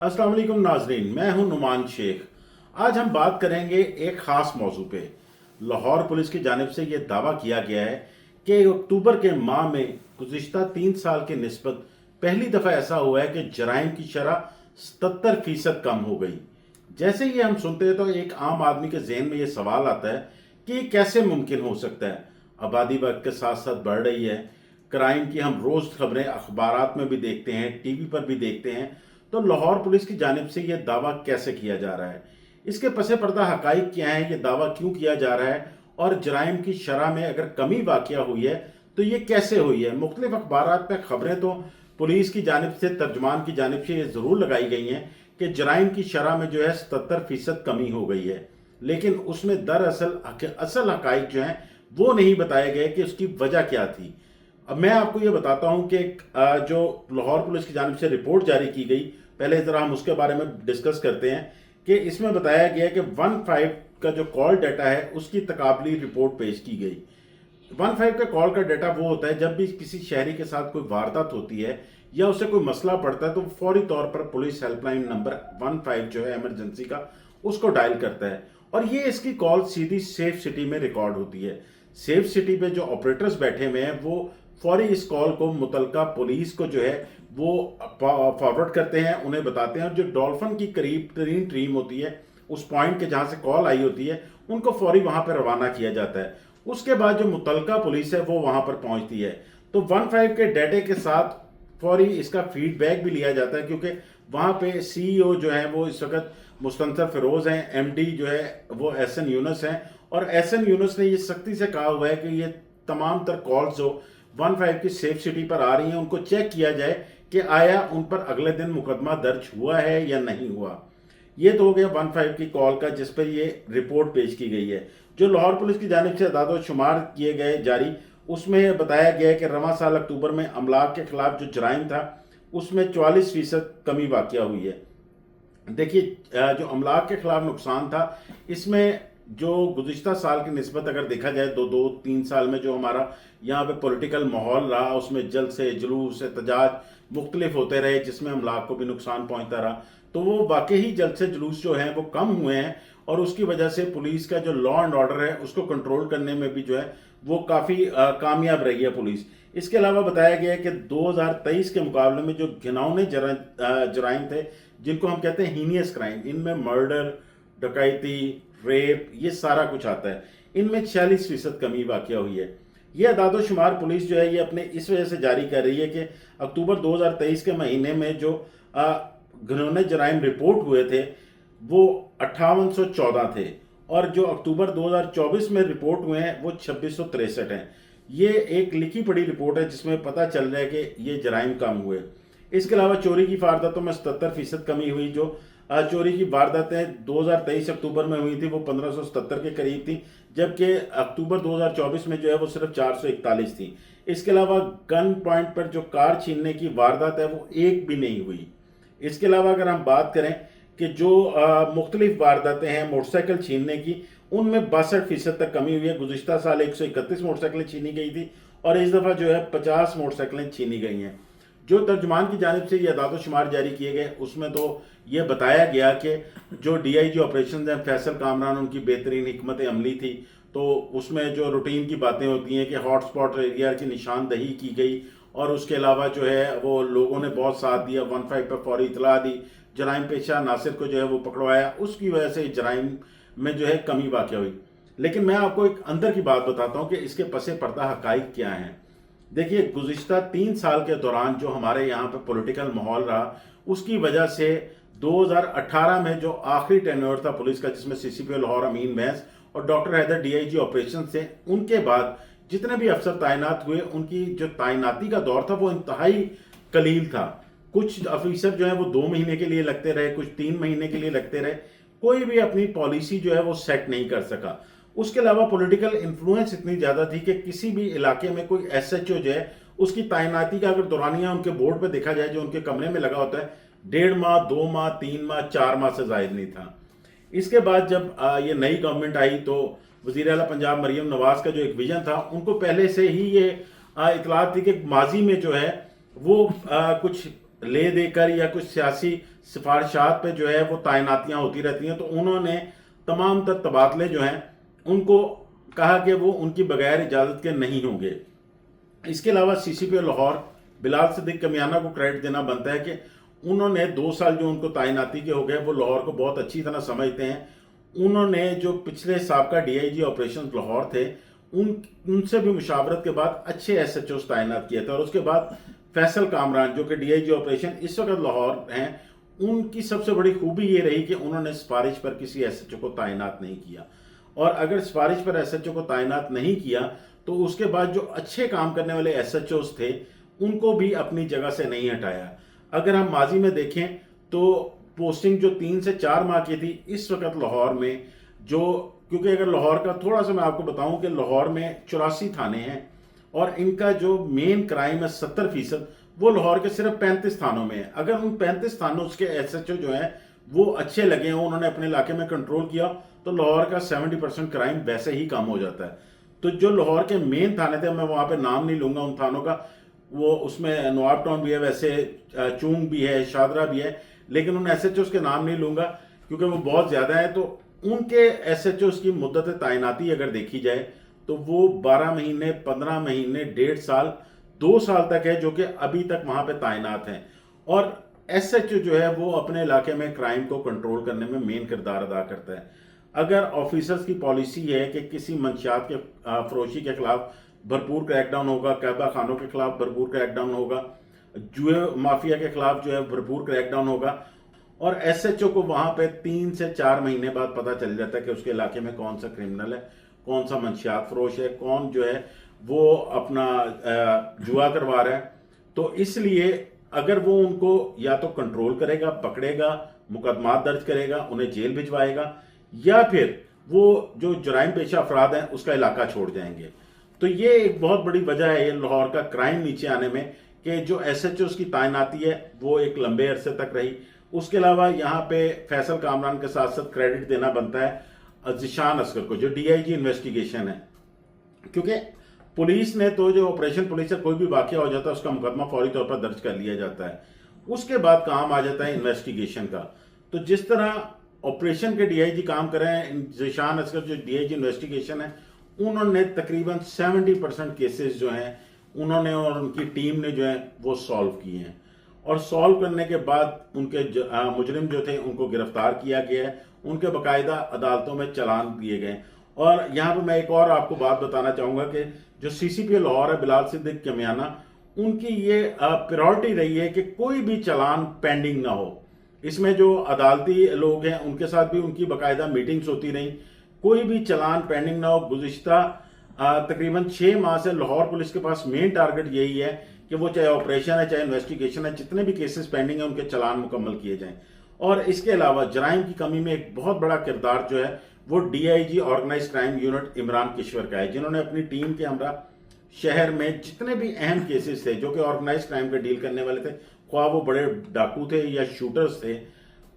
अस्सलाम वालेकुम नाजरीन, मैं हूं नुमान शेख। आज हम बात करेंगे एक ख़ास मौजू पे। लाहौर पुलिस की जानिब से यह दावा किया गया है कि अक्टूबर के माह में गुज़िश्ता 3 साल के निस्बत पहली दफ़ा ऐसा हुआ है कि जराइम की शरह 77% कम हो गई। जैसे ही हम सुनते हैं तो एक आम आदमी के जहन में यह सवाल आता है कि ये कैसे मुमकिन हो सकता है। आबादी वक्त के साथ साथ बढ़ रही है, क्राइम की हम रोज़ खबरें अखबारात में भी देखते हैं, टीवी पर भी देखते हैं। तो लाहौर पुलिस की जानिब से यह दावा कैसे किया जा रहा है, इसके पसे पर्दा हकाइक क्या है, ये दावा क्यों किया जा रहा है और जराइम की शरह में अगर कमी वाक़या हुई है तो ये कैसे हुई है। मुख्तलिफ अखबारात में खबरें तो पुलिस की जानिब से, तर्जमान की जानिब से ये ज़रूर लगाई गई हैं कि जराइम की शरह में जो है 77% कमी हो गई है, लेकिन उसमें दरअसल असल हकाइक जो हैं वो नहीं बताए गए कि उसकी वजह क्या थी। अब मैं आपको ये बताता हूं कि जो लाहौर पुलिस की जानिब से रिपोर्ट जारी की गई, पहले ज़रा हम उसके बारे में डिस्कस करते हैं कि इसमें बताया गया कि 15 का जो कॉल डाटा है उसकी तकाबली रिपोर्ट पेश की गई। 15 का कॉल का डाटा वो होता है जब भी किसी शहरी के साथ कोई वारदात होती है या उसे कोई मसला पड़ता है तो फौरी तौर पर पुलिस हेल्पलाइन नंबर 15 जो है इमरजेंसी का, उसको डायल करता है और ये इसकी कॉल सीधी सेफ सिटी में रिकॉर्ड होती है। सेफ सिटी पे जो ऑपरेटर्स बैठे हुए हैं वो फौरी इस कॉल को मुतलका पुलिस को जो है वो फॉरवर्ड करते हैं, उन्हें बताते हैं और जो डॉल्फिन की करीब तरीन टीम होती है उस पॉइंट के जहाँ से कॉल आई होती है उनको फौरी वहाँ पर रवाना किया जाता है। उसके बाद जो मुतलका पुलिस है वो वहाँ पर पहुँचती है। तो 15 के डाटे के साथ फौरी इसका फीडबैक भी लिया जाता है, क्योंकि वहाँ पे सीईओ जो है वो इस वक्त मुस्तनसर फिरोज हैं, एमडी जो है वो एहसन यूनुस हैं और एहसन यूनुस ने ये सख्ती से कहा हुआ है कि ये तमाम तर कॉल्स जो 15 की सेफ सिटी पर आ रही हैं उनको चेक किया जाए कि आया उन पर अगले दिन मुकदमा दर्ज हुआ है या नहीं हुआ। ये तो हो गया 15 की कॉल का जिस पर ये रिपोर्ट पेश की गई है। जो लाहौर पुलिस की जानिब से अदाद शुमार किए गए जारी, उसमें बताया गया है कि रवां साल अक्टूबर में अमलाक के खिलाफ जो जराइम था उसमें 44% कमी वाक़या हुई है। देखिए, जो अमलाक के खिलाफ नुकसान था इसमें जो गुज़िश्ता साल की निस्बत अगर देखा जाए, दो दो तीन साल में जो हमारा यहाँ पे पॉलिटिकल माहौल रहा उसमें जल्द से जुलूस एहतजाज मुख्तलिफ होते रहे जिसमें अमलाक को भी नुकसान पहुँचता रहा, तो वो वाकई ही जल्द से जुलूस जो हैं वो कम हुए हैं और उसकी वजह से पुलिस का जो लॉ एंड ऑर्डर है उसको कंट्रोल करने में भी जो है वो काफ़ी कामयाब रही है पुलिस। इसके अलावा बताया गया है कि 2023 के मुकाबले में जो घिनौने जराइम थे जिनको हम कहते हैं हीनियस क्राइम, इनमें मर्डर, डकैती, रेप, ये सारा कुछ आता है, इनमें 46% कमी वाक़या हुई है। ये अदाद शुमार पुलिस जो है ये अपने इस वजह से जारी कर रही है कि अक्टूबर 2023 के महीने में जो घिनौने जराइम रिपोर्ट हुए थे वो 5814 थे और जो अक्टूबर 2024 में रिपोर्ट हुए हैं वो 2663 हैं। ये एक लिखी पढ़ी रिपोर्ट है जिसमें पता चल रहा है कि ये जराइम कम हुए। इसके अलावा चोरी की वारदातों में 77% कमी हुई। जो चोरी की वारदातें 2023 अक्टूबर में हुई थी वो 1577 के करीब थी, जबकि अक्टूबर 2024 में जो है वो सिर्फ 441 थी। इसके अलावा गन पॉइंट पर जो कार छीनने की वारदात है वो एक भी नहीं हुई। इसके अलावा अगर हम बात करें कि जो मुख्तलिफ वारदातें हैं मोटरसाइकिल छीनने की, उनमें 62% तक कमी हुई है। गुज़िश्ता साल 131 मोटरसाइकिलें छीनी गई थी और इस दफ़ा जो है 50 मोटरसाइकिलें छीनी गई हैं। जो तर्जुमान की जानिब से ये अदाद शुमार जारी किए गए उसमें तो ये बताया गया कि जो डीआईजी ऑपरेशन हैं फैसल कामरान, उनकी बेहतरीन हिकमत अमली थी, तो उसमें जो रूटीन की बातें होती हैं कि हॉट स्पॉट एरिया की निशानदही की गई और उसके अलावा जो है वो लोगों ने बहुत साथ दिया, 15 पर फौरी इतला दी, जराइम पेशा नासिर को जो है वो पकड़वाया, उसकी वजह से जराइम में जो है कमी वाक़या हुई। लेकिन मैं आपको एक अंदर की बात बताता हूँ कि इसके पसे पर्दा हकाइक क्या हैं। देखिए, गुज़िश्ता 3 साल के दौरान जो हमारे यहाँ पे पॉलिटिकल माहौल रहा उसकी वजह से 2018 में जो आखिरी टेन्योर था पुलिस का जिसमें सीसीपी लाहौर अमीन बैंस और डॉक्टर हैदर डीआईजी ऑपरेशन से, उनके बाद जितने भी अफसर तैनात हुए उनकी जो तैनाती का दौर था वो इंतहाई कलील था। कुछ अफसर जो है वो 2 महीने के लिए लगते रहे, कुछ 3 महीने के लिए लगते रहे, कोई भी अपनी पॉलिसी जो है वो सेट नहीं कर सका। उसके अलावा पॉलिटिकल इन्फ्लुएंस इतनी ज़्यादा थी कि किसी भी इलाके में कोई एसएचओ जो है उसकी तैनाती का अगर दौरानिया उनके बोर्ड पे देखा जाए जो उनके कमरे में लगा होता है, 1.5 माह, 2 माह, 3 माह, 4 माह से जायद नहीं था। इसके बाद जब ये नई गवर्नमेंट आई तो वज़ीर आला पंजाब मरीम नवाज का जो एक विजन था, उनको पहले से ही ये इतलात थी कि माजी में जो है वो कुछ ले देकर या कुछ सियासी सिफारिशात पे जो है वो तैनातियां होती रहती हैं, तो उन्होंने तमाम तर तबादले जो हैं उनको कहा कि वो उनकी बगैर इजाज़त के नहीं होंगे। इसके अलावा सीसीपी लाहौर बिलाल सिद्दीक कमियाना को क्रेडिट देना बनता है कि उन्होंने 2 साल जो उनको तैनाती के हो गए वो लाहौर को बहुत अच्छी तरह समझते हैं। उन्होंने जो पिछले साबका डीआईजी ऑपरेशन लाहौर थे उनसे भी मुशावरत के बाद अच्छे एसएचओ तैनात किए थे, और उसके बाद फैसल कामरान जो कि डीआईजी ऑपरेशन इस वक्त लाहौर हैं, उनकी सबसे बड़ी खूबी ये रही कि उन्होंने सिफारिश पर किसी एसएचओ को तैनात नहीं किया, और अगर सिफारिश पर एसएचओ को तैनात नहीं किया तो उसके बाद जो अच्छे काम करने वाले एसएचओस थे उनको भी अपनी जगह से नहीं हटाया। अगर हम माजी में देखें तो पोस्टिंग जो 3 से 4 माह की थी इस वक्त लाहौर में, जो क्योंकि अगर लाहौर का थोड़ा सा मैं आपको बताऊं कि लाहौर में 84 थाने हैं और इनका जो मेन क्राइम है 70%, वो लाहौर के सिर्फ 35 थानों में है। अगर उन 35 थानों के एसएचओ जो है वो अच्छे लगे हों, उन्होंने अपने इलाके में कंट्रोल किया, तो लाहौर का 70% क्राइम वैसे ही कम हो जाता है। तो जो लाहौर के मेन थाने थे, मैं वहां पे नाम नहीं लूंगा उन थानों का, वो उसमें नवाब टाउन भी है, वैसे चूंग भी है, शादरा भी है, लेकिन उन एसएचओ के नाम नहीं लूंगा क्योंकि वो बहुत ज्यादा है। तो उनके एसएचओ की मुद्दत तैनाती अगर देखी जाए तो वो 12 महीने, 15 महीने, 1.5 साल, 2 साल तक है, जो कि अभी तक वहां पे तैनात हैं। और एसएचओ जो है वो अपने इलाके में क्राइम को कंट्रोल करने में मेन किरदार अदा करता है। अगर ऑफिसर्स की पॉलिसी है कि किसी मंशियात के फरोशी के खिलाफ भरपूर क्रैकडाउन होगा, कहबा खानों के खिलाफ भरपूर क्रैकडाउन होगा, जुए माफिया के खिलाफ जो है भरपूर क्रैकडाउन होगा, और एसएचओ को वहां पे 3 से 4 महीने बाद पता चल जाता है कि उसके इलाके में कौन सा क्रिमिनल है, कौन सा मंशियात फरोश है, कौन जो है वो अपना जुआ करवा रहा है। तो इसलिए अगर वो उनको या तो कंट्रोल करेगा, पकड़ेगा, मुकदमा दर्ज करेगा, उन्हें जेल भिजवाएगा, या फिर वो जो जराइम पेशा अफराद हैं उसका इलाका छोड़ जाएंगे। तो ये एक बहुत बड़ी वजह है ये लाहौर का क्राइम नीचे आने में कि जो एसएचओ की तैनाती है वो एक लंबे अरसे तक रही। उसके अलावा यहाँ पे फैसल कामरान के साथ साथ क्रेडिट देना बनता है ज़ीशान असगर को, जो डीआईजी इन्वेस्टिगेशन है, क्योंकि पुलिस ने तो जो ऑपरेशन पुलिस से कोई भी वाकया हो जाता है उसका मुकदमा फौरी तौर पर दर्ज कर लिया जाता है, उसके बाद काम आ जाता है इन्वेस्टिगेशन का। तो जिस तरह ऑपरेशन के डीआईजी काम कर रहे हैं, ज़ीशान असगर जो डीआईजी इन्वेस्टिगेशन है, उन्होंने तकरीबन 70% केसेस जो हैं उन्होंने और उनकी टीम ने जो है वो सॉल्व किए हैं, और सॉल्व करने के बाद उनके मुजरिम जो थे उनको गिरफ्तार किया गया है, उनके बाकायदा अदालतों में चालान दिए गए। और यहाँ पे मैं एक और आपको बात बताना चाहूंगा कि जो सीसीपी लाहौर है बिलाल सिद्दीक कमियाना, उनकी ये प्रायोरिटी रही है कि कोई भी चालान पेंडिंग ना हो। इसमें जो अदालती लोग हैं उनके साथ भी उनकी बाकायदा मीटिंग्स होती रही, कोई भी चालान पेंडिंग ना हो। गुज़िश्ता तकरीबन 6 माह से लाहौर पुलिस के पास मेन टारगेट यही है कि वो चाहे ऑपरेशन है चाहे इन्वेस्टिगेशन है, जितने भी केसेस पेंडिंग है उनके चालान मुकम्मल किए जाएं। और इसके अलावा जराइम की कमी में एक बहुत बड़ा किरदार जो है वो DIG organise crime unit Imran Kishwar का है, जिन्होंने अपनी टीम के हमरा शहर में जितने भी अहम केसेस थे जो कि ऑर्गेनाइज क्राइम पे डील करने वाले थे, ख्वाह वो बड़े डाकू थे या शूटर्स थे,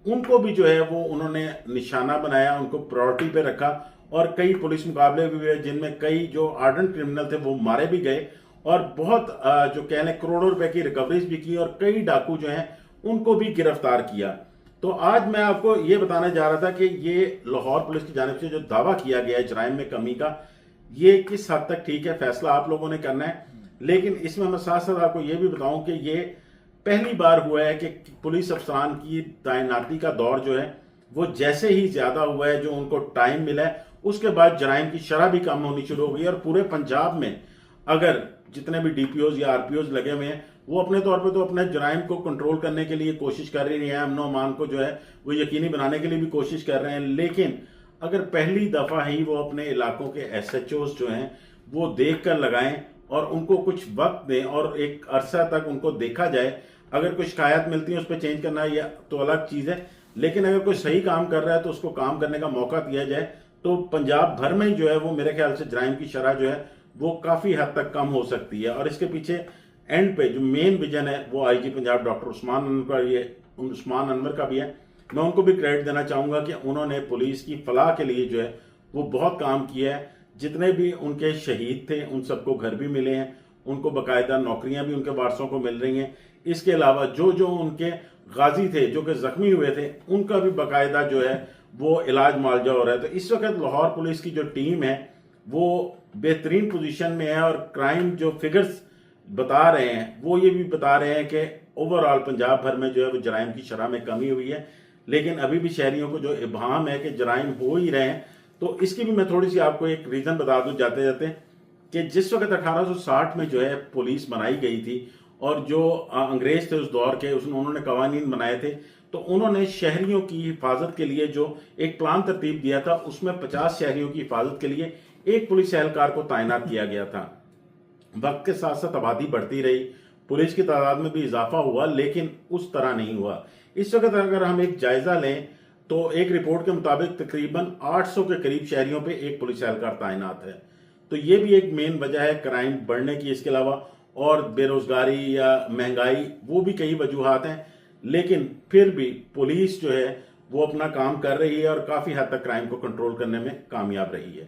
उनको भी जो है वो उन्होंने निशाना बनाया, उनको प्रायोरिटी पे रखा। और कई पुलिस मुकाबले भी हुए जिनमें कई जो आर्डेंट क्रिमिनल थे वो मारे भी गए, और बहुत जो कह लें करोड़ों रुपए की रिकवरीज भी की, और कई डाकू जो हैं उनको भी गिरफ्तार किया। तो आज मैं आपको ये बताने जा रहा था कि ये लाहौर पुलिस की जानिब से जो दावा किया गया है जराइम में कमी का, ये किस हद तक ठीक है, फैसला आप लोगों ने करना है। लेकिन इसमें मैं साथ साथ आपको ये भी बताऊं कि ये पहली बार हुआ है कि पुलिस अफसरान की तैनाती का दौर जो है वो जैसे ही ज्यादा हुआ है, जो उनको टाइम मिला है, उसके बाद जराइम की शरह भी कम होनी शुरू हो गई। और पूरे पंजाब में अगर जितने भी डीपीओज या आरपीओज लगे हुए हैं वो अपने तौर पे तो अपने जराइम को कंट्रोल करने के लिए कोशिश कर रही है, अमन अमान को जो है वो यकीनी बनाने के लिए भी कोशिश कर रहे हैं। लेकिन अगर पहली दफा ही वो अपने इलाकों के एसएचओज जो हैं वो देख कर लगाएं और उनको कुछ वक्त दें और एक अरसा तक उनको देखा जाए, अगर कोई शिकायत मिलती है उस पर चेंज करना या तो अलग चीज है, लेकिन अगर कोई सही काम कर रहा है तो उसको काम करने का मौका दिया जाए, तो पंजाब भर में ही जो है वो मेरे ख्याल से जराइम की शरह जो है वो काफी हद तक कम हो सकती है। और इसके पीछे एंड पे जो मेन विजन है वो आईजी पंजाब डॉक्टर उस्मान अनवर का भी है। मैं उनको भी क्रेडिट देना चाहूंगा कि उन्होंने पुलिस की फलाह के लिए जो है वो बहुत काम किया है। जितने भी उनके शहीद थे उन सबको घर भी मिले हैं, उनको बाकायदा नौकरियां भी उनके वारसों को मिल रही हैं। इसके अलावा जो जो उनके गाजी थे, जो कि जख्मी हुए थे, उनका भी बाकायदा जो है वो इलाज मुआवजा हो रहा है। तो इस वक्त लाहौर पुलिस की जो टीम है वो बेहतरीन पोजीशन में है और क्राइम जो फिगर्स बता रहे हैं वो ये भी बता रहे हैं कि ओवरऑल पंजाब भर में जो है वो जराइम की शरह में कमी हुई है। लेकिन अभी भी शहरियों को जो इबाम है कि जराइम हो ही रहे हैं, तो इसकी भी मैं थोड़ी सी आपको एक रीज़न बता दूं जाते जाते कि जिस वक्त 1860 में जो है पुलिस बनाई गई थी और जो अंग्रेज थे उस दौर के, उन्होंने कवानीन बनाए थे, तो उन्होंने शहरियों की हिफाजत के लिए जो एक प्लान तरतीब दिया था उसमें 50 शहरियों की हिफाजत के लिए एक पुलिस एहलकार को तैनात किया गया था। वक्त के साथ साथ आबादी बढ़ती रही, पुलिस की तादाद में भी इजाफा हुआ, लेकिन उस तरह नहीं हुआ। इस वक्त अगर हम एक जायजा लें तो एक रिपोर्ट के मुताबिक तकरीबन 800 के करीब शहरियों पे एक पुलिस एहलकार तैनात है। तो ये भी एक मेन वजह है क्राइम बढ़ने की। इसके अलावा और बेरोजगारी या महंगाई, वो भी कई वजूहात हैं, लेकिन फिर भी पुलिस जो है वो अपना काम कर रही है और काफी हद तक क्राइम को कंट्रोल करने में कामयाब रही है।